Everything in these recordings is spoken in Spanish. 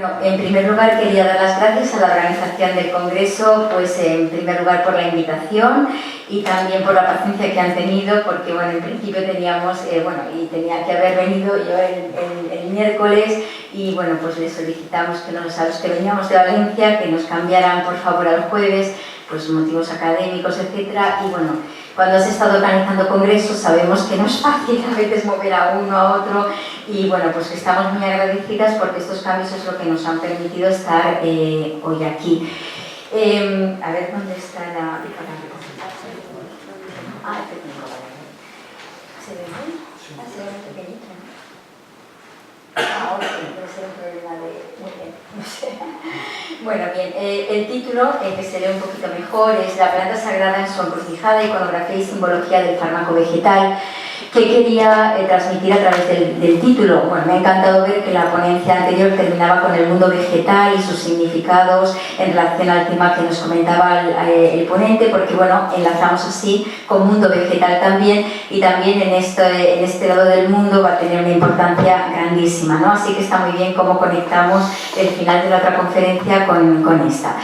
Bueno, en primer lugar quería dar las gracias a la organización del Congreso, pues en primer lugar por la invitación y también por la paciencia que han tenido, porque bueno, en principio teníamos, y tenía que haber venido yo el miércoles y bueno, pues les solicitamos que a los que veníamos de Valencia que nos cambiaran por favor al jueves, pues motivos académicos, etcétera, y bueno, cuando has estado organizando congresos sabemos que no es fácil a veces mover a uno a otro y bueno, pues que estamos muy agradecidas porque estos cambios es lo que nos han permitido estar hoy aquí. A ver, ¿dónde está la representación? Ah, el técnico, vale. ¿Se ve bien? Ah, se ve muy pequeñito, ¿no? Ahora sí, debe ser un problema de... Muy bien, no sé. Bueno, bien, el título, que se lee un poquito mejor, es La planta sagrada en su encrucijada, iconografía y simbología del fármaco vegetal. ¿Qué quería transmitir a través del título? Bueno, me ha encantado ver que la ponencia anterior terminaba con el mundo vegetal y sus significados en relación al tema que nos comentaba el ponente, porque bueno, enlazamos así con mundo vegetal también, y también en este lado del mundo va a tener una importancia grandísima, ¿no? Así que está muy bien cómo conectamos el final de la otra conferencia con esta.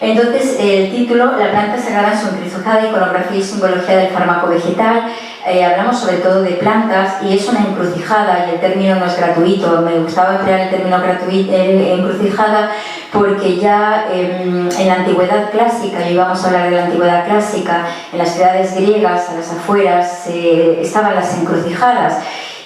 Entonces, el título, La planta sagrada en su encrucijada, iconografía y simbología del fármaco vegetal. Hablamos sobre todo de plantas y es una encrucijada y el término no es gratuito. Me gustaba emplear el término encrucijada porque ya en la antigüedad clásica, y vamos a hablar de la antigüedad clásica, en las ciudades griegas, a las afueras, estaban las encrucijadas.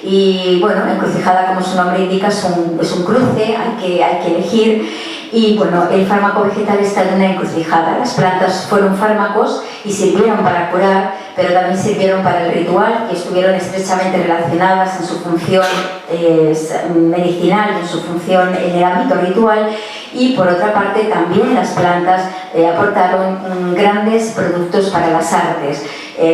Y bueno, encrucijada, como su nombre indica, es un cruce, hay que elegir. Y bueno, el fármaco vegetal está en una encrucijada. Las plantas fueron fármacos y sirvieron para curar, pero también sirvieron para el ritual y estuvieron estrechamente relacionadas en su función medicinal, en su función en el ámbito ritual. Y por otra parte también las plantas aportaron grandes productos para las artes,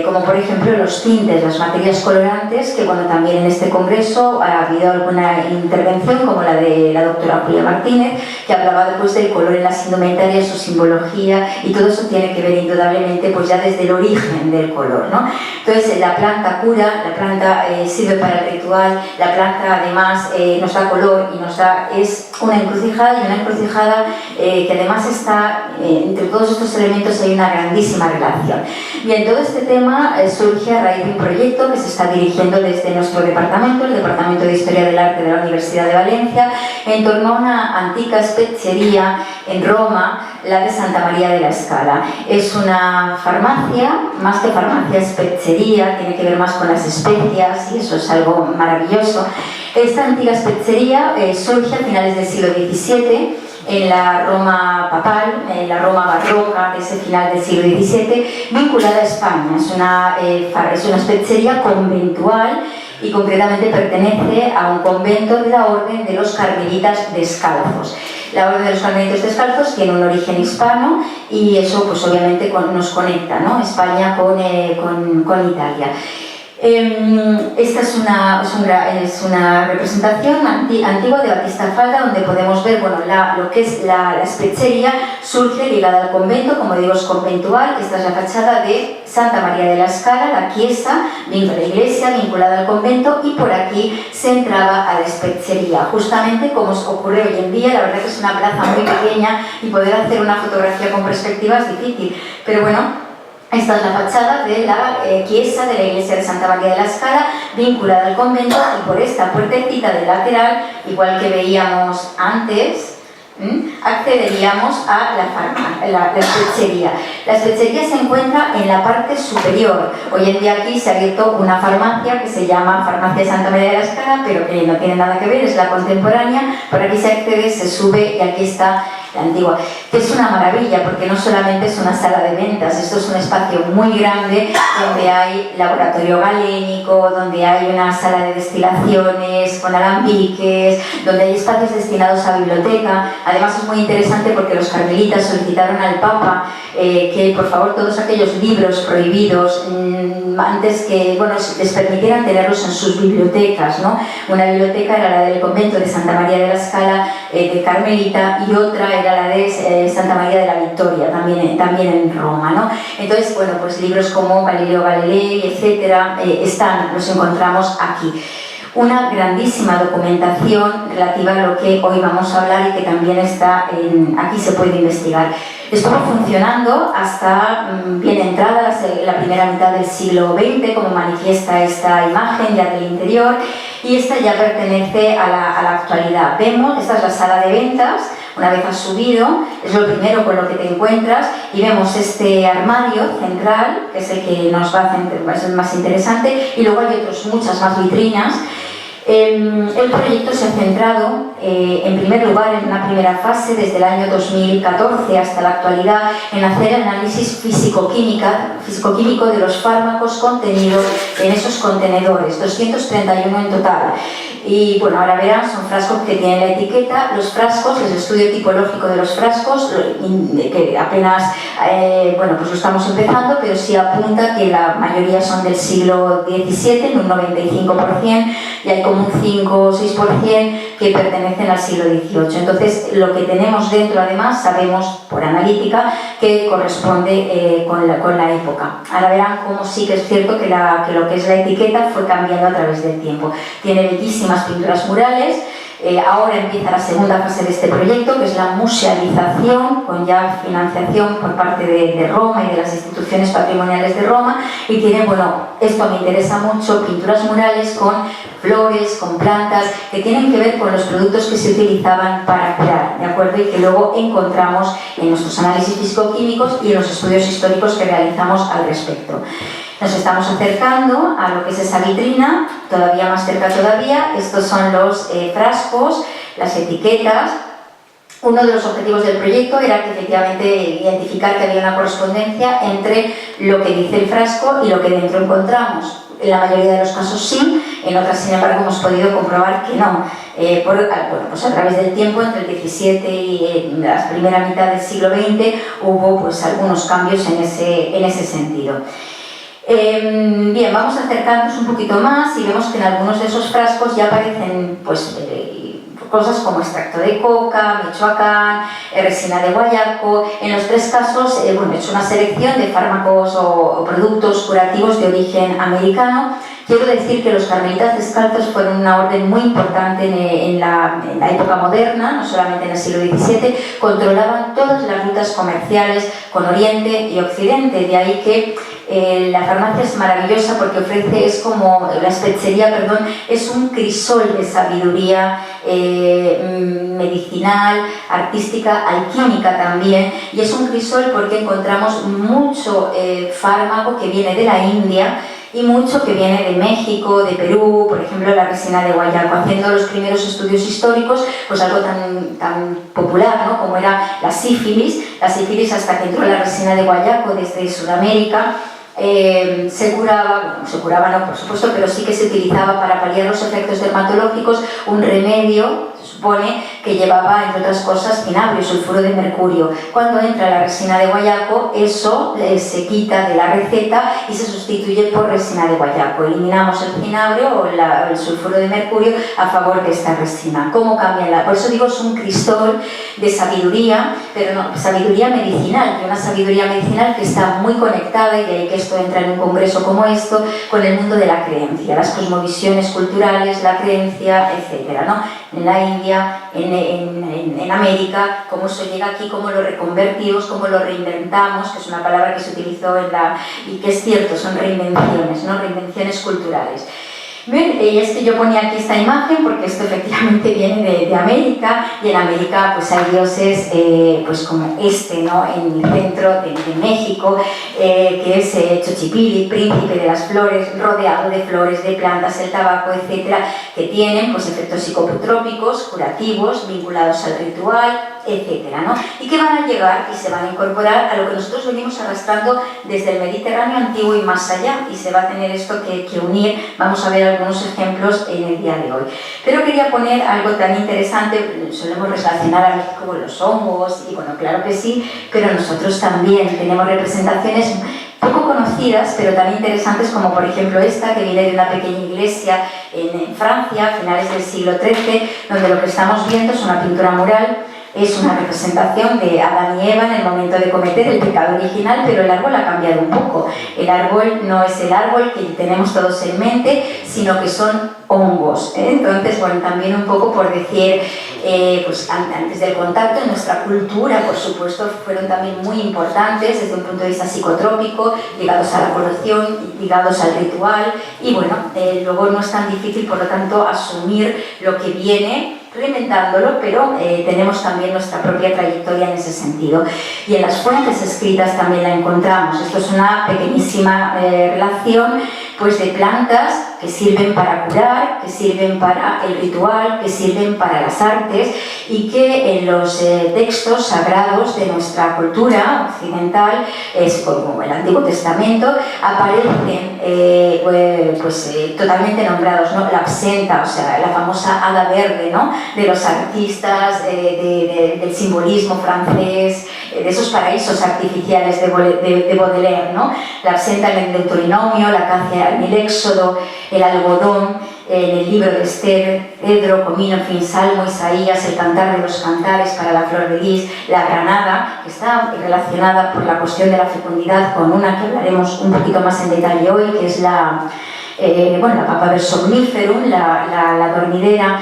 como por ejemplo los tintes, las materias colorantes, que bueno, también en este congreso ha habido alguna intervención como la de la doctora Julia Martínez, que hablaba después del color en las indumentarias, su simbología, y todo eso tiene que ver indudablemente pues ya desde el origen del color, ¿no? Entonces la planta cura, la planta sirve para el ritual, la planta además nos da color y es una encrucijada, y una encrucijada que además está, entre todos estos elementos hay una grandísima relación. Bien, todo este tema surge a raíz de un proyecto que se está dirigiendo desde nuestro departamento, el Departamento de Historia del Arte de la Universidad de Valencia, en torno a una antica speziería en Roma, la de Santa María de la Scala. Es una farmacia, más que farmacia, speziería, tiene que ver más con las especias y eso es algo maravilloso. Esta antigua speziería surge a finales del siglo XVII en la Roma papal, en la Roma barroca de ese final del siglo XVII, vinculada a España. Es una speziería conventual y concretamente pertenece a un convento de la Orden de los Carmelitas Descalzos. La Orden de los Carmelitas Descalzos tiene un origen hispano y eso pues obviamente nos conecta, ¿no? España con Italia. Esta es una representación antigua de Batista Falda, donde podemos ver lo que es la speziería. Surge ligada al convento, como digo, es conventual. Esta es la fachada de Santa María de la Scala, la chiesa, la iglesia vinculada al convento, y por aquí se entraba a la speziería, justamente como ocurre hoy en día. La verdad que es una plaza muy pequeña y poder hacer una fotografía con perspectiva es difícil, pero bueno, esta es la fachada de la chiesa de la iglesia de Santa María de la Scala, vinculada al convento, y por esta puertecita de lateral, igual que veíamos antes, accederíamos a la speziería. La speziería se encuentra en la parte superior. Hoy en día aquí se ha abierto una farmacia que se llama Farmacia de Santa María de la Scala, pero que no tiene nada que ver, es la contemporánea. Por aquí se accede, se sube y aquí está la antigua, que es una maravilla porque no solamente es una sala de ventas, esto es un espacio muy grande donde hay laboratorio galénico, donde hay una sala de destilaciones con alambiques, donde hay espacios destinados a biblioteca. Además es muy interesante porque los carmelitas solicitaron al Papa que por favor todos aquellos libros prohibidos antes que les permitieran tenerlos en sus bibliotecas, ¿no? Una biblioteca era la del convento de Santa María de la Scala de Carmelita, y otra era la de Santa María de la Victoria, también en Roma, ¿no? Entonces, pues libros como Galileo Galilei, etcétera, los encontramos aquí. una grandísima documentación relativa a lo que hoy vamos a hablar y que también está aquí se puede investigar. Estuvo funcionando hasta bien entrada la primera mitad del siglo XX, como manifiesta esta imagen ya del interior, y esta ya pertenece a la actualidad. Vemos, esta es la sala de ventas. Una vez has subido, es lo primero con lo que te encuentras, y vemos este armario central, que es el que nos va a hacer, es el más interesante, y luego hay muchas más vitrinas. El proyecto se ha centrado, en primer lugar, en una primera fase, desde el año 2014 hasta la actualidad, en hacer el análisis físico-químico de los fármacos contenidos en esos contenedores, 231 en total. Y bueno, ahora verán, son frascos que tienen la etiqueta. Los frascos, el estudio tipológico de los frascos, que apenas, bueno, pues lo estamos empezando, pero sí apunta que la mayoría son del siglo XVII, en un 95%, y hay como un 5 o 6% que pertenecen al siglo XVIII. Entonces, lo que tenemos dentro, además, sabemos por analítica que corresponde con la época. Ahora verán cómo sí que es cierto que lo que es la etiqueta fue cambiando a través del tiempo. Tiene bellísimas pinturas murales. Ahora empieza la segunda fase de este proyecto, que es la musealización, con ya financiación por parte de Roma y de las instituciones patrimoniales de Roma, y tiene, bueno, esto me interesa mucho, pinturas murales con flores, con plantas, que tienen que ver con los productos que se utilizaban para curar, ¿de acuerdo? Y que luego encontramos en nuestros análisis físico-químicos y en los estudios históricos que realizamos al respecto. Nos estamos acercando a lo que es esa vitrina, todavía más cerca todavía. Estos son los frascos, las etiquetas. Uno de los objetivos del proyecto era que efectivamente identificar que había una correspondencia entre lo que dice el frasco y lo que dentro encontramos. En la mayoría de los casos sí, en otras sin embargo hemos podido comprobar que no. Bueno, pues a través del tiempo, entre el XVII y la primera mitad del siglo XX, hubo pues algunos cambios en ese sentido. Bien, vamos acercándonos un poquito más y vemos que en algunos de esos frascos ya aparecen pues, cosas como extracto de coca, Michoacán, resina de guayaco. En los tres casos, bueno, he hecho una selección de fármacos o productos curativos de origen americano. Quiero decir que los carmelitas descalzos fueron una orden muy importante en la época moderna, no solamente en el siglo XVII, controlaban todas las rutas comerciales con Oriente y Occidente, de ahí que la farmacia es maravillosa porque ofrece, es como la espechería, perdón, es un crisol de sabiduría medicinal, artística, alquímica también, y es un crisol porque encontramos mucho fármaco que viene de la India y mucho que viene de México, de Perú, por ejemplo la resina de guayaco, haciendo los primeros estudios históricos, pues algo tan popular, ¿no?, como era la sífilis hasta que entró la resina de guayaco desde Sudamérica. Se curaba no por supuesto, pero sí que se utilizaba para paliar los efectos dermatológicos, un remedio, se supone, que llevaba, entre otras cosas, cinabrio, sulfuro de mercurio. Cuando entra la resina de guayaco, eso se quita de la receta y se sustituye por resina de guayaco. Eliminamos el cinabrio o el sulfuro de mercurio a favor de esta resina. ¿Cómo cambia? Por eso digo, es un crisol de sabiduría, pero no, sabiduría medicinal, y una sabiduría medicinal que está muy conectada, y de ahí que esto entra en un congreso como esto, con el mundo de la creencia, las cosmovisiones culturales, la creencia, etcétera, ¿no? En la India, en América, cómo eso llega aquí, cómo lo reconvertimos, cómo lo reinventamos, que es una palabra que se utilizó y que es cierto, son reinvenciones, ¿no? Reinvenciones culturales. Bien, y es que yo ponía aquí esta imagen porque esto efectivamente viene de América, y en América pues hay dioses pues como este, ¿no?, en el centro de México, que es Xochipilli, príncipe de las flores, rodeado de flores, de plantas, el tabaco, etcétera, que tienen pues efectos psicotrópicos, curativos, vinculados al ritual, etcétera, ¿no? Y que van a llegar y se van a incorporar a lo que nosotros venimos arrastrando desde el Mediterráneo antiguo y más allá, y se va a tener esto que unir. Vamos a ver algunos ejemplos en el día de hoy. Pero quería poner algo tan interesante. Solemos relacionar a México con los hongos, y bueno, claro que sí, pero nosotros también tenemos representaciones poco conocidas, pero tan interesantes, como por ejemplo esta, que viene de una pequeña iglesia en Francia, a finales del siglo XIII, donde lo que estamos viendo es una pintura mural es una representación de Adán y Eva en el momento de cometer el pecado original, pero el árbol ha cambiado un poco. El árbol no es el árbol que tenemos todos en mente, sino que son hongos. Entonces, bueno, también un poco por decir, pues antes del contacto, en nuestra cultura, por supuesto, fueron también muy importantes desde un punto de vista psicotrópico, ligados a la colación, ligados al ritual, y bueno, luego no es tan difícil, por lo tanto, asumir lo que viene, reinventándolo, pero tenemos también nuestra propia trayectoria en ese sentido. Y en las fuentes escritas también la encontramos. Esto es una pequeñísima relación pues, de plantas que sirven para curar, que sirven para el ritual, que sirven para las artes y que en los textos sagrados de nuestra cultura occidental, es como el Antiguo Testamento, aparecen totalmente nombrados, ¿no? La absenta, o sea, la famosa hada verde, ¿no? De los artistas, del simbolismo francés, de esos paraísos artificiales de Baudelaire, ¿no? La absenta en el Deuteronomio, la acacia en el Éxodo, el algodón en el libro de Esther, Edro, Comino, en fin, Salmo, Isaías, el Cantar de los Cantares para la flor de lis, la granada, que está relacionada por la cuestión de la fecundidad con una que hablaremos un poquito más en detalle hoy, que es la Papaver somniferum, la dormidera,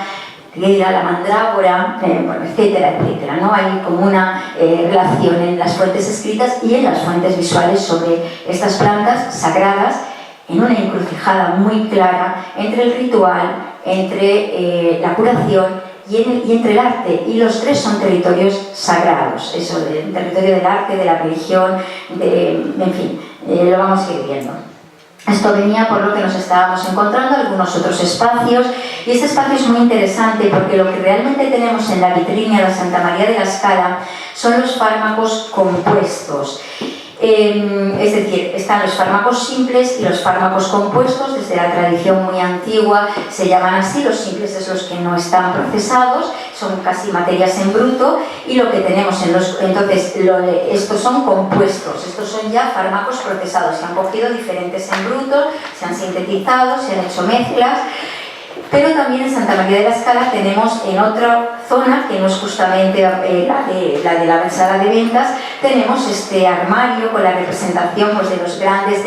la mandrágora, etcétera, etcétera, ¿no? Hay como una relación en las fuentes escritas y en las fuentes visuales sobre estas plantas sagradas, en una encrucijada muy clara entre el ritual, entre la curación y entre el arte, y los tres son territorios sagrados, eso, el territorio del arte, de la religión, en fin, lo vamos a ir viendo. Esto venía por lo que nos estábamos encontrando, algunos otros espacios, y este espacio es muy interesante porque lo que realmente tenemos en la vitrina de Santa María de la Scala son los fármacos compuestos. Es decir, están los fármacos simples y los fármacos compuestos. Desde la tradición muy antigua se llaman así. Los simples es los que no están procesados, son casi materias en bruto, y lo que tenemos estos son compuestos, estos son ya fármacos procesados, se han cogido diferentes en bruto, se han sintetizado, se han hecho mezclas. Pero también en Santa María de la Scala tenemos en otra zona, que no es justamente la de la sala de ventas, tenemos este armario con la representación pues, de los grandes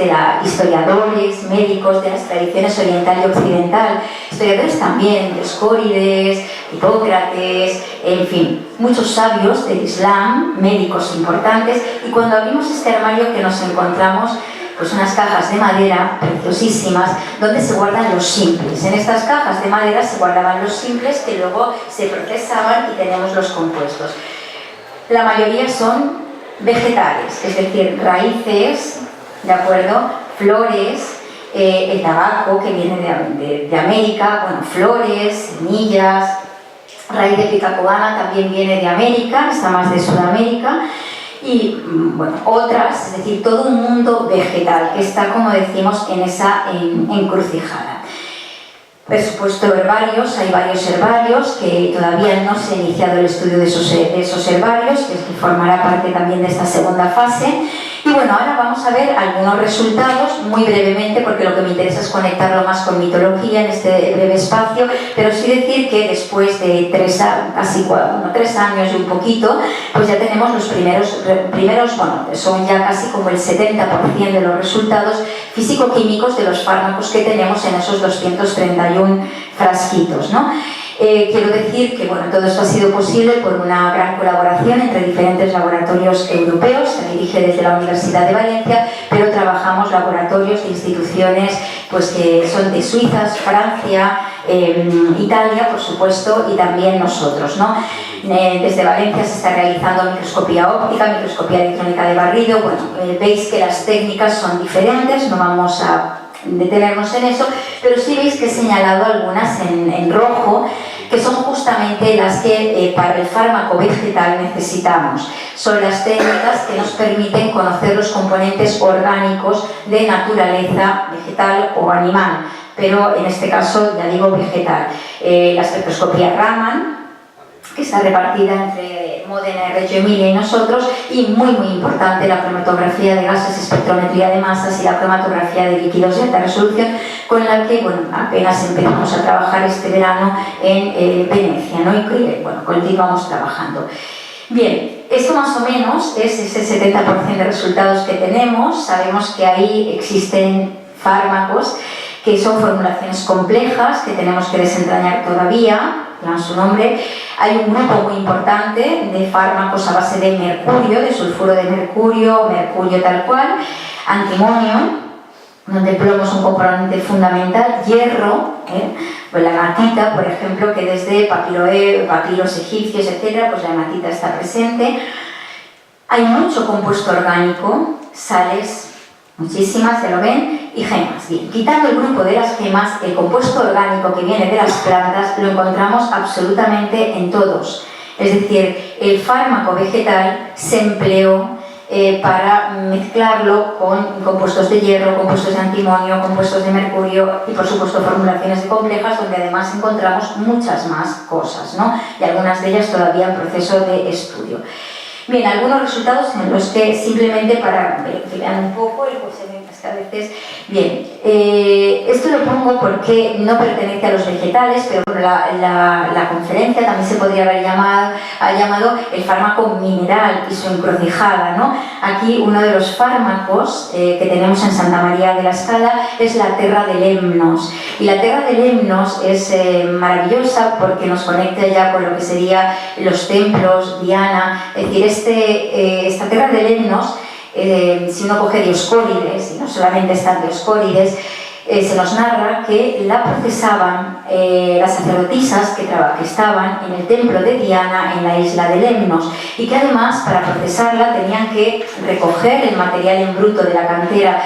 historiadores, médicos de las tradiciones oriental y occidental, historiadores también, Dioscórides, Hipócrates, en fin, muchos sabios del Islam, médicos importantes, y cuando abrimos este armario que nos encontramos pues unas cajas de madera preciosísimas donde se guardan los simples. En estas cajas de madera se guardaban los simples que luego se procesaban y tenemos los compuestos. La mayoría son vegetales, es decir, raíces, ¿de acuerdo? Flores, el tabaco que viene de América, bueno, flores, semillas, raíz de picacoana también viene de América, está más de Sudamérica. Y bueno, otras, es decir, todo un mundo vegetal que está, como decimos, en esa encrucijada. Por supuesto, herbarios, hay varios herbarios que todavía no se ha iniciado el estudio de esos herbarios, que formará parte también de esta segunda fase. Y bueno, ahora vamos a ver algunos resultados, muy brevemente, porque lo que me interesa es conectarlo más con mitología en este breve espacio, pero sí decir que después de 3 años y un poquito, pues ya tenemos los primeros, bueno, son ya casi como el 70% de los resultados físico-químicos de los fármacos que tenemos en esos 231 frasquitos, ¿no? Quiero decir que bueno, todo esto ha sido posible por una gran colaboración entre diferentes laboratorios europeos, se dirige desde la Universidad de Valencia, pero trabajamos laboratorios de instituciones pues, que son de Suiza, Francia, Italia, por supuesto, y también nosotros, ¿no? Desde Valencia se está realizando microscopía óptica, microscopía electrónica de barrido. Bueno, veis que las técnicas son diferentes, no vamos a detenernos en eso, pero sí veis que he señalado algunas en rojo, que son justamente las que para el fármaco vegetal necesitamos. Son las técnicas que nos permiten conocer los componentes orgánicos de naturaleza vegetal o animal, pero en este caso ya digo vegetal. La espectroscopía Raman, que está repartida entre Módena, Reggio Emilia y nosotros, y muy importante la cromatografía de gases, espectrometría de masas y la cromatografía de líquidos de alta resolución, con la que apenas empezamos a trabajar este verano en Venecia, ¿no? Y continuamos trabajando. Bien, esto más o menos es ese 70% de resultados que tenemos. Sabemos que ahí existen fármacos que son formulaciones complejas que tenemos que desentrañar todavía, dan su nombre. Hay un grupo muy importante de fármacos a base de mercurio, de sulfuro de mercurio, mercurio tal cual, antimonio, donde el plomo es un componente fundamental, hierro, pues la hematita, por ejemplo, que desde papiros egipcios, etc., pues la hematita está presente. Hay mucho compuesto orgánico, sales, muchísimas, ya lo ven, y gemas. Bien, quitando el grupo de las gemas, el compuesto orgánico que viene de las plantas lo encontramos absolutamente en todos. Es decir, el fármaco vegetal se empleó para mezclarlo con compuestos de hierro, compuestos de antimonio, compuestos de mercurio y por supuesto formulaciones de complejas donde además encontramos muchas más cosas, ¿no? Y algunas de ellas todavía en proceso de estudio. Bien, algunos resultados en los que simplemente para que vean un poco el porcentaje a veces. Bien, esto lo pongo porque no pertenece a los vegetales, pero la conferencia también se podría haber llamado el fármaco mineral y su encrucijada, ¿no? Aquí uno de los fármacos que tenemos en Santa María de la Scala es la terra de lemnos. Y la terra de lemnos es maravillosa porque nos conecta ya con lo que serían los templos, Diana. Es decir, esta terra de lemnos, si uno coge Dioscórides, y no solamente están Dioscórides, se nos narra que la procesaban las sacerdotisas que estaban en el templo de Diana en la isla de Lemnos, y que además para procesarla tenían que recoger el material en bruto de la cantera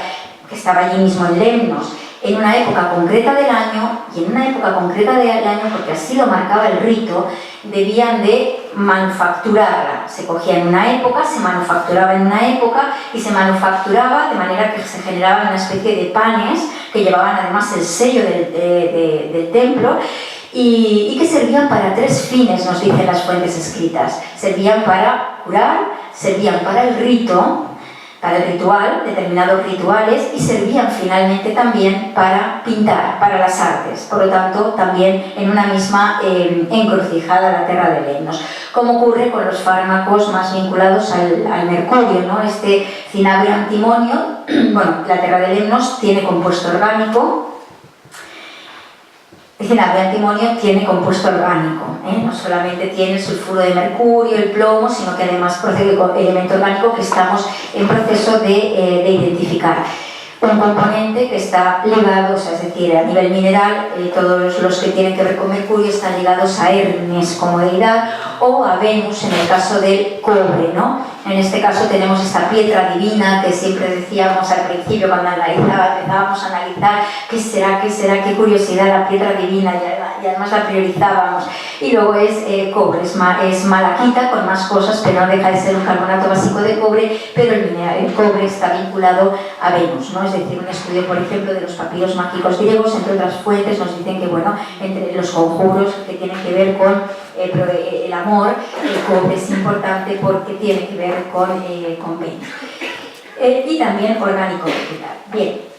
que estaba allí mismo en Lemnos en una época concreta del año, y en una época concreta del año, porque así lo marcaba el rito, debían de manufacturarla. Se cogía en una época, se manufacturaba en una época y se manufacturaba de manera que se generaban una especie de panes que llevaban además el sello del templo y que servían para tres fines, nos dicen las fuentes escritas. Servían para curar, servían para el rito, para el ritual, determinados rituales, y servían finalmente también para pintar, para las artes. Por lo tanto, también en una misma encrucijada la terra de lemnos. Como ocurre con los fármacos más vinculados al mercurio, ¿no? Este cinabrio antimonio, bueno, la terra de lemnos tiene compuesto orgánico. El cinabrio antimonio tiene compuesto orgánico, no solamente tiene el sulfuro de mercurio, el plomo, sino que además procede con elemento orgánico que estamos en proceso de identificar. Un componente que está ligado, o sea, es decir, a nivel mineral, todos los que tienen que ver con mercurio están ligados a Hermes como deidad o a Venus en el caso del cobre, ¿no? En este caso tenemos esta piedra divina que siempre decíamos al principio cuando empezábamos a analizar qué será, qué curiosidad la piedra divina, y además la priorizábamos. Y luego es cobre, es malaquita con más cosas, pero no deja de ser un carbonato básico de cobre, pero el cobre está vinculado a Venus, ¿no? Es decir, un estudio, por ejemplo, de los papiros mágicos griegos, entre otras fuentes, nos dicen que, bueno, entre los conjuros que tienen que ver con el amor, el cobre es importante porque tiene que ver con Venus. Y también orgánico vegetal. Bien.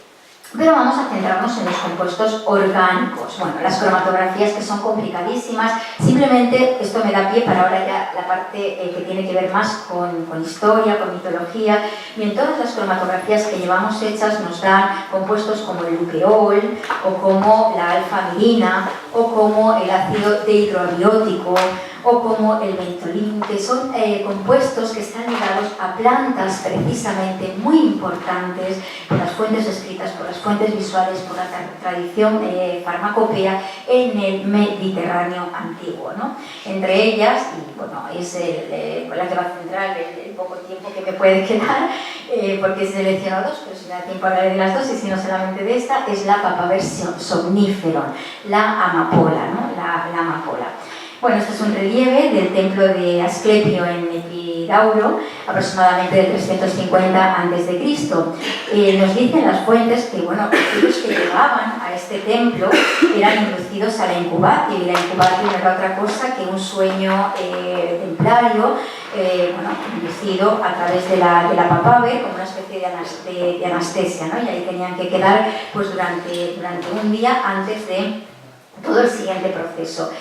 Pero vamos a centrarnos en los compuestos orgánicos. Bueno, las cromatografías que son complicadísimas, simplemente esto me da pie para ahora ya la parte que tiene que ver más con historia, con mitología. Bien, todas las cromatografías que llevamos hechas nos dan compuestos como el luqueol, o como la alfa-amilina, o como el ácido dehidroabiótico, o como el mentolín, que son compuestos que están ligados a plantas precisamente muy importantes por las fuentes escritas, por las fuentes visuales, por la tradición farmacopea en el Mediterráneo antiguo, ¿no? Entre ellas, y bueno, es con la que va a centrar el poco tiempo que me puede quedar, porque he seleccionado dos, pero si me da tiempo a hablar de las dos y si no solamente de esta, es la Papaver somniferum, la amapola, ¿no? La amapola. Bueno, este es un relieve del templo de Asclepio en Epidauro, Epidauro, aproximadamente del 350 a.C. Nos dicen las fuentes que, bueno, aquellos que llegaban a este templo eran inducidos a la incubatio, y la incubatio no era otra cosa que un sueño templario, bueno, inducido a través de la papave, como una especie de anestesia, ¿no? Y ahí tenían que quedar pues, durante un día antes de todo el siguiente proceso.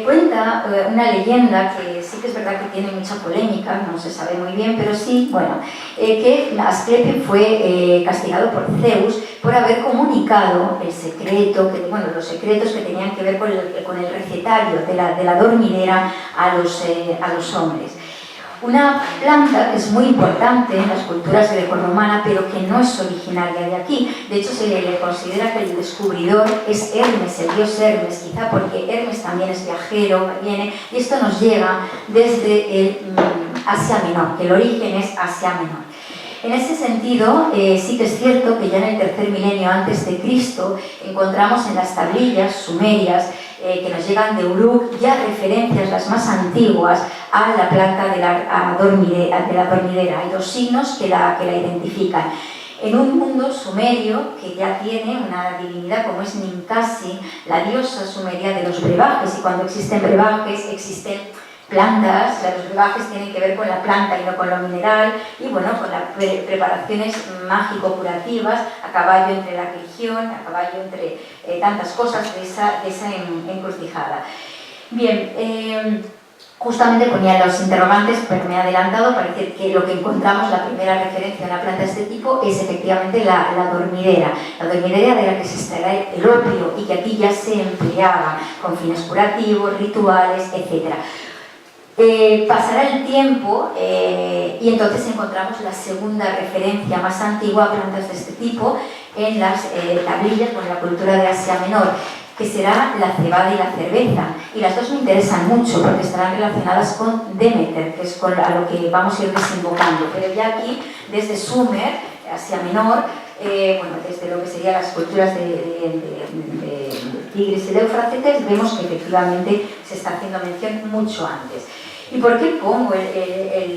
Cuenta una leyenda que sí que es verdad que tiene mucha polémica, no se sabe muy bien, pero sí, bueno, que Asclepio fue castigado por Zeus por haber comunicado el secreto, los secretos que tenían que ver con el recetario de la dormidera a los hombres. Una planta que es muy importante en las culturas grecorromanas, pero que no es originaria de aquí. De hecho, se le considera que el descubridor es Hermes, el dios Hermes, quizá porque Hermes también es viajero, viene, y esto nos llega desde el Asia Menor, que el origen es Asia Menor. En ese sentido, sí que es cierto que ya en el tercer milenio antes de Cristo encontramos en las tablillas sumerias que nos llegan de Uruk ya referencias, las más antiguas, a la planta de la dormidera. Hay dos signos que la identifican. En un mundo sumerio que ya tiene una divinidad como es Ninkasi, la diosa sumeria de los brebajes, y cuando existen brebajes existen plantas, los brebajes tienen que ver con la planta y no con lo mineral, y bueno, con las preparaciones mágico-curativas, a caballo entre la religión, a caballo entre tantas cosas de esa encrucijada. Bien, justamente ponía los interrogantes, pero me he adelantado para decir que lo que encontramos, la primera referencia a una planta de este tipo es efectivamente la dormidera de la que se extrae el opio y que aquí ya se empleaba con fines curativos, rituales, etc. Pasará el tiempo y entonces encontramos la segunda referencia más antigua a plantas de este tipo en las tablillas con la cultura de Asia Menor, que será la cebada y la cerveza. Y las dos me interesan mucho porque estarán relacionadas con Demeter, que es a lo que vamos a ir desembocando. Pero ya aquí, desde Sumer, Asia Menor, desde lo que serían las culturas de Tigris y de Éufrates, vemos que efectivamente se está haciendo mención mucho antes. ¿Y por qué pongo este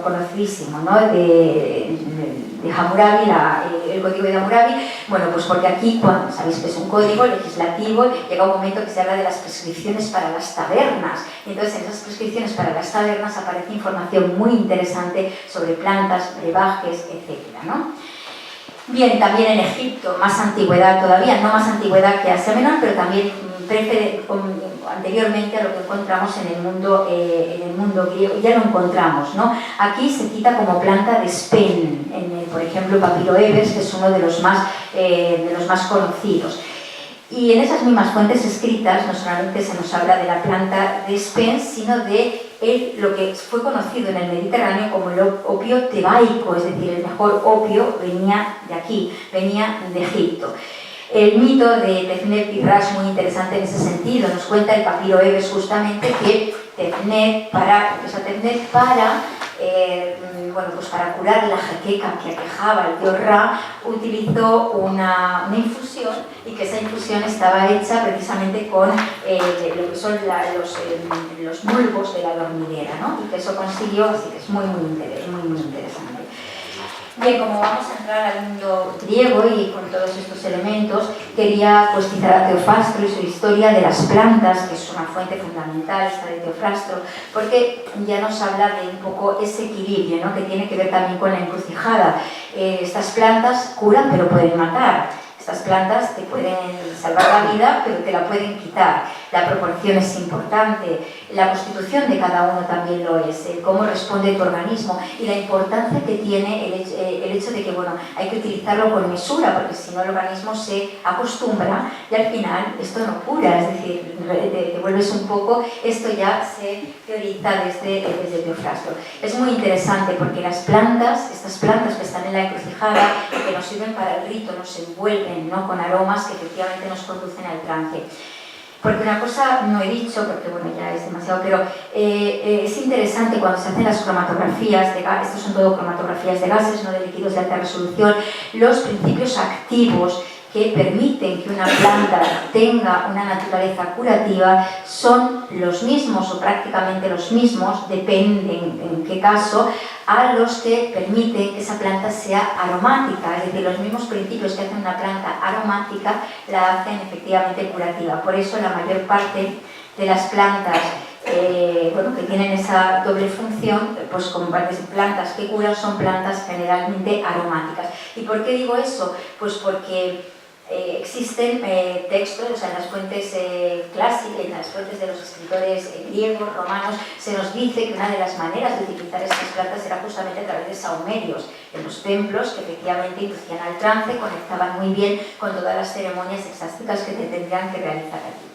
conocidísimo, ¿no? de Hammurabi, el código de Hammurabi? Bueno, pues porque aquí, cuando sabéis que es un código legislativo, llega un momento que se habla de las prescripciones para las tabernas. Y entonces en esas prescripciones para las tabernas aparece información muy interesante sobre plantas, brebajes, etc., ¿no? Bien, también en Egipto, más antigüedad todavía, no más antigüedad que Asia Menor, pero también anteriormente a lo que encontramos en el mundo griego, ya lo encontramos, ¿no? Aquí se cita como planta de Spen, por ejemplo, Papiro Ebers, que es uno de los más conocidos. Y en esas mismas fuentes escritas no solamente se nos habla de la planta de Spen, sino de lo que fue conocido en el Mediterráneo como el opio tebaico, es decir, el mejor opio venía de aquí, venía de Egipto. El mito de Tefnet Pirrash es muy interesante en ese sentido. Nos cuenta el Papiro Ebers justamente que Tefnet, para curar la jaqueca que aquejaba el dios Ra, utilizó una infusión, y que esa infusión estaba hecha precisamente con lo que son los bulbos de la dormidera, ¿no? Y que eso consiguió, así que es muy interesante. Bien, como vamos a entrar al mundo griego y con todos estos elementos, quería pues citar a Teofrastro y su historia de las plantas, que es una fuente fundamental, esta de Teofrastro, porque ya nos habla de un poco ese equilibrio, ¿no? Que tiene que ver también con la encrucijada. Estas plantas curan pero pueden matar. Estas plantas te pueden salvar la vida, pero te la pueden quitar. La proporción es importante, la constitución de cada uno también lo es, cómo responde tu organismo y la importancia que tiene el hecho de que, bueno, hay que utilizarlo con mesura, porque si no el organismo se acostumbra y al final esto no cura, es decir, te vuelves un poco, esto ya se teoriza desde Teofrastro. Es muy interesante porque estas plantas que están en la encrucijada y que nos sirven para el rito, nos envuelven, ¿no? Con aromas que efectivamente nos conducen al trance. Porque una cosa no he dicho, porque bueno, ya es demasiado, pero es interesante cuando se hacen las cromatografías de gases, estos son todo cromatografías de gases, no de líquidos de alta resolución, los principios activos que permiten que una planta tenga una naturaleza curativa son los mismos o prácticamente los mismos, depende en qué caso, a los que permiten que esa planta sea aromática, es decir, los mismos principios que hacen una planta aromática la hacen efectivamente curativa. Por eso la mayor parte de las plantas que tienen esa doble función, pues como plantas que curan, son plantas generalmente aromáticas. ¿Y por qué digo eso? Pues porque existen textos, o sea, en las fuentes clásicas, en las fuentes de los escritores griegos, romanos, se nos dice que una de las maneras de utilizar estas plantas era justamente a través de sahumerios en los templos, que efectivamente inducían al trance, conectaban muy bien con todas las ceremonias exásticas que tendrían que realizar allí.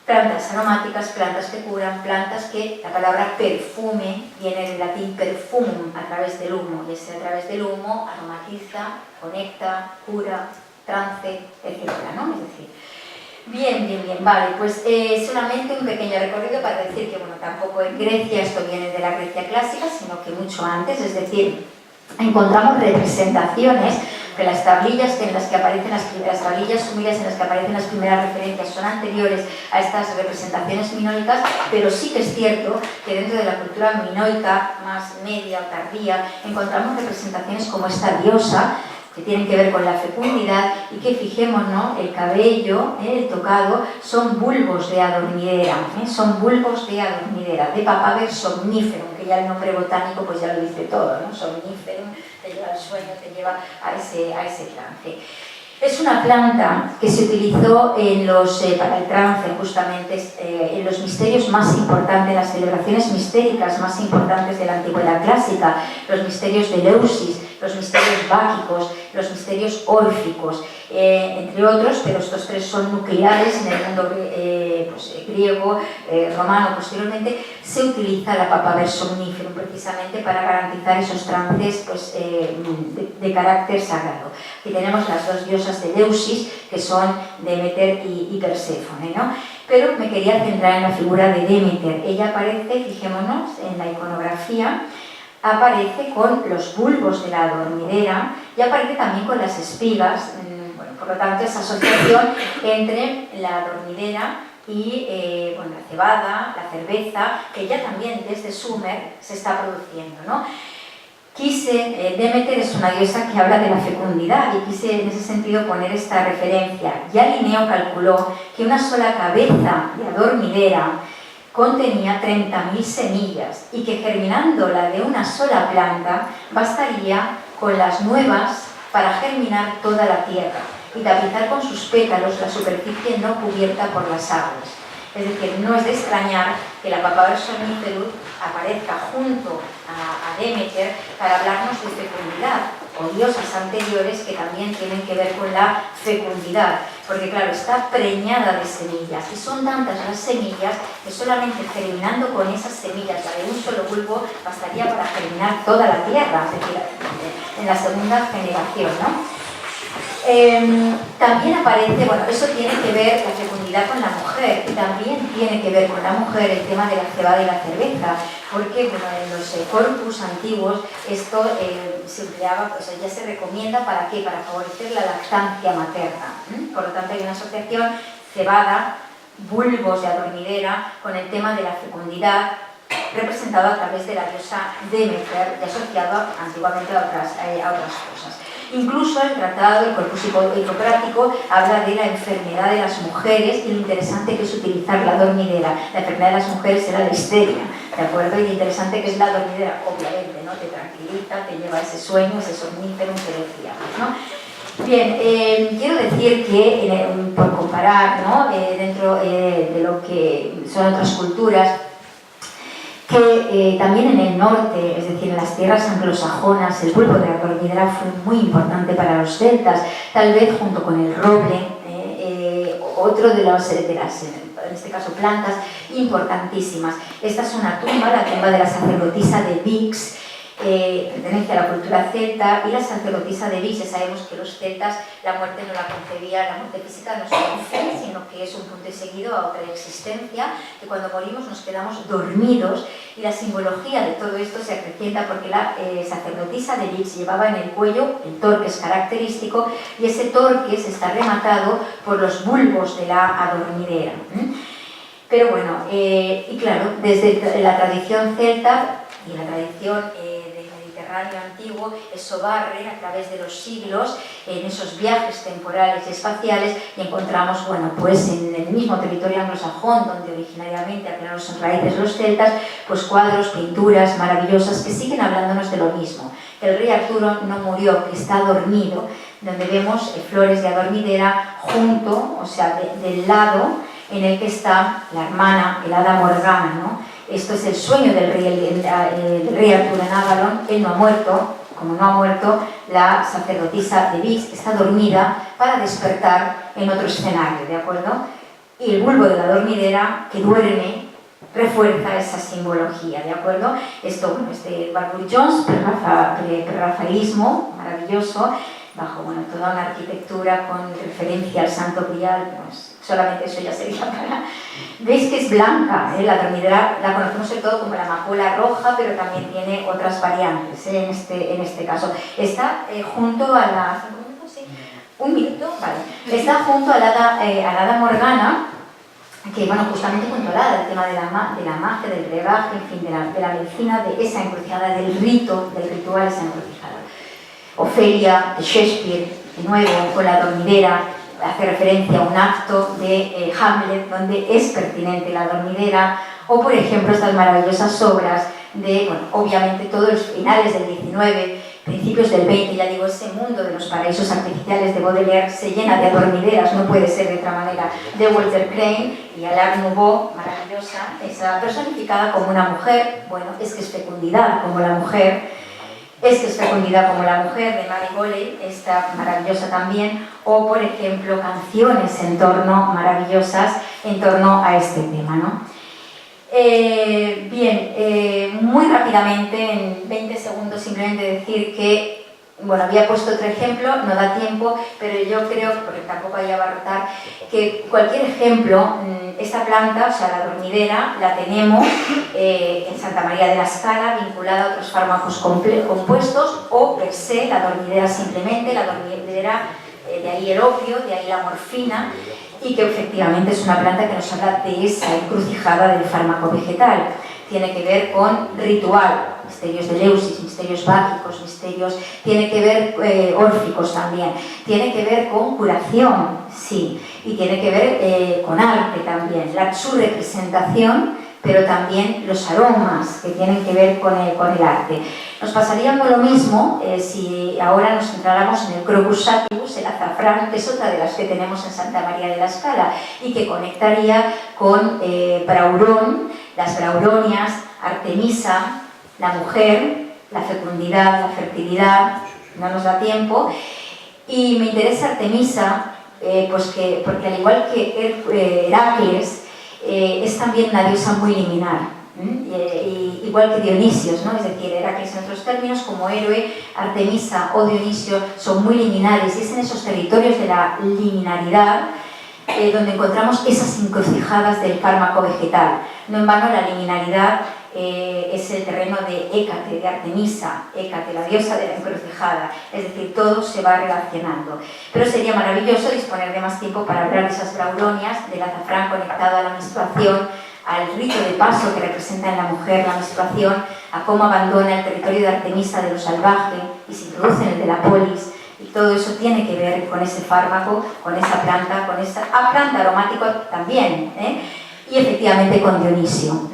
Plantas aromáticas, plantas que curan, plantas que la palabra perfume viene del latín perfumum, a través del humo, y ese a través del humo aromatiza, conecta, cura, trance, etc., ¿no? Es decir, bien, vale, pues solamente un pequeño recorrido para decir que, bueno, tampoco en Grecia, esto viene de la Grecia clásica, sino que mucho antes, es decir, encontramos representaciones de las tablillas en las que aparecen las tablillas sumerias en las que aparecen las primeras referencias son anteriores a estas representaciones minoicas, pero sí que es cierto que dentro de la cultura minoica más media o tardía encontramos representaciones como esta diosa que tienen que ver con la fecundidad y que, fijémonos, el cabello, el tocado, son bulbos de adormidera, son bulbos de adormidera, de Papaver somniferum, que ya el nombre botánico pues ya lo dice todo, ¿no? Somniferum te lleva al sueño, te lleva a ese trance. Es una planta que se utilizó para el trance, justamente en los misterios más importantes, en las celebraciones mistéricas más importantes de la antigüedad clásica, los misterios de Eleusis, los misterios báquicos, los misterios órficos, entre otros, pero estos tres son nucleares en el mundo griego, romano. Posteriormente se utiliza la Papaver somniferum precisamente para garantizar esos trances de carácter sagrado. Aquí tenemos las dos diosas de Eleusis, que son Demeter y Perséfone, ¿no? Pero me quería centrar en la figura de Demeter. Ella aparece, fijémonos, en la iconografía, aparece con los bulbos de la adormidera y aparece también con las espigas. Por lo tanto, esa asociación entre la adormidera y la cebada, la cerveza, que ya también desde Sumer se está produciendo, ¿no? Demeter es una diosa que habla de la fecundidad y quise en ese sentido poner esta referencia. Ya Linneo calculó que una sola cabeza de adormidera contenía 30.000 semillas y que germinando la de una sola planta bastaría con las nuevas para germinar toda la tierra y tapizar con sus pétalos la superficie no cubierta por las aguas. Es decir, no es de extrañar que la Papaver somniferum aparezca junto a Demeter para hablarnos de fecundidad, o diosas anteriores que también tienen que ver con la fecundidad, porque claro, está preñada de semillas, y son tantas las semillas que solamente germinando con esas semillas, la de un solo bulbo, bastaría para germinar toda la tierra, es decir, en la segunda generación, ¿no? También aparece, eso tiene que ver la fecundidad con la mujer, y también tiene que ver con la mujer el tema de la cebada y la cerveza, porque en los corpus antiguos esto se empleaba, ya se recomienda ¿para qué? Para favorecer la lactancia materna. Por lo tanto, hay una asociación cebada, bulbos de adormidera, con el tema de la fecundidad, representado a través de la diosa Demeter y asociado antiguamente a otras cosas. Incluso el tratado, el Corpus Hipocrático, habla de la enfermedad de las mujeres y lo interesante que es utilizar la dormidera. La enfermedad de las mujeres era la histeria, ¿de acuerdo? Y lo interesante que es la dormidera, obviamente, ¿no? Te tranquiliza, te lleva a ese sueño, ese somnífero que decíamos, ¿no? Bien, quiero decir que, por comparar, ¿no? Dentro de lo que son otras culturas, que también en el norte, es decir, en las tierras anglosajonas, el bulbo de la adormidera fue muy importante para los celtas, tal vez junto con el roble, otro de las, en este caso, plantas importantísimas. Esta es una tumba, la tumba de la sacerdotisa de Vix, pertenece a la cultura celta, y la sacerdotisa de Vix. Sabemos que los celtas la muerte no la concebían, la muerte física no es un fin, sino que es un punto y seguido a otra existencia, que cuando morimos nos quedamos dormidos, y la simbología de todo esto se acrecienta porque la sacerdotisa de Vix llevaba en el cuello el torques característico, y ese torques está rematado por los bulbos de la adormidera. Pero bueno, y claro, desde la tradición celta y la tradición del Mediterráneo antiguo, eso barre a través de los siglos en esos viajes temporales y espaciales, y encontramos, bueno, pues en el mismo territorio anglosajón, donde originariamente apenas sus raíces los celtas, pues cuadros, pinturas maravillosas que siguen hablándonos de lo mismo, que el rey Arturo no murió, que está dormido, donde vemos flores de adormidera junto, o sea, del lado en el que está la hermana, el hada Morgana, ¿no? Esto es el sueño del rey Arturo en Avalon. Él no ha muerto, como no ha muerto la sacerdotisa de Vix, está dormida para despertar en otro escenario, ¿de acuerdo? Y el bulbo de la dormidera, que duerme, refuerza esa simbología, ¿de acuerdo? Esto, bueno, es de Barbary Jones, prerrafaelismo, maravilloso, bajo, bueno, toda una arquitectura con referencia al Santo Grial, pues, solamente eso ya sería para... Veis que es blanca, la dormidera la conocemos sobre todo como la amapola roja, pero también tiene otras variantes, en este caso. Está junto a la... ¿Sí? ¿Un minuto? Vale. Está junto a la hada Morgana, que, bueno, justamente controlada el tema de la magia, del brebaje, en fin, de la medicina, de esa encrucijada, del rito, del ritual, esa encrucijada. Ofelia, de Shakespeare, de nuevo, con la dormidera, hace referencia a un acto de Hamlet donde es pertinente la dormidera, o por ejemplo estas maravillosas obras de, bueno, obviamente todos los finales del 19, principios del 20, ya digo, ese mundo de los paraísos artificiales de Baudelaire se llena de adormideras, no puede ser de otra manera, de Walter Crane y a Art Nouveau, maravillosa, esa personificada como una mujer, bueno, es que es fecundidad como la mujer. Esta es fecundidad como la mujer, de Mary Goley, esta maravillosa también, o por ejemplo canciones maravillosas en torno a este tema, ¿no? Muy rápidamente, en 20 segundos, simplemente decir que, bueno, había puesto otro ejemplo, no da tiempo, pero yo creo, porque tampoco hay a abarrotar, que cualquier ejemplo, esta planta, o sea, la dormidera, la tenemos en Santa María de la Scala, vinculada a otros fármacos compuestos, o per se, la dormidera simplemente, la dormidera, de ahí el opio, de ahí la morfina, y que efectivamente es una planta que nos habla de esa encrucijada del fármaco vegetal. Tiene que ver con ritual, misterios de Eleusis, misterios báquicos, misterios, tiene que ver órficos también, tiene que ver con curación, sí, y tiene que ver con arte también, su representación, pero también los aromas que tienen que ver con el arte. Nos pasaría lo mismo si ahora nos centráramos en el Crocus sativus, el azafrán, que es otra de las que tenemos en Santa María de la Scala, y que conectaría con Braurón, las brauronias, Artemisa, la mujer, la fecundidad, la fertilidad, no nos da tiempo. Y me interesa Artemisa, porque al igual que Heracles, es también una diosa muy liminar, igual que Dionisios, ¿no? Es decir, Heracles en otros términos, como héroe, Artemisa o Dionisio son muy liminares, y es en esos territorios de la liminaridad donde encontramos esas encrucijadas del fármaco vegetal. No en vano la liminaridad es el terreno de Hécate, de Artemisa, Hécate, la diosa de la encrucijada, es decir, todo se va relacionando. Pero sería maravilloso disponer de más tiempo para hablar de esas brauronias, del azafrán conectado a la menstruación, al rito de paso que representa en la mujer la menstruación, a cómo abandona el territorio de Artemisa de lo salvaje y se introduce en el de la polis, y todo eso tiene que ver con ese fármaco, con esa planta, planta aromática también, y efectivamente con Dionisio,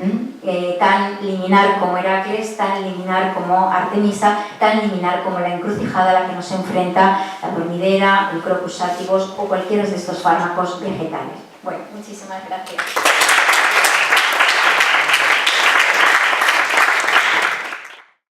tan liminar como Heracles, tan liminar como Artemisa, tan liminar como la encrucijada a la que nos enfrenta la dormidera, el Crocus sativus o cualquiera de estos fármacos vegetales. Bueno, muchísimas gracias.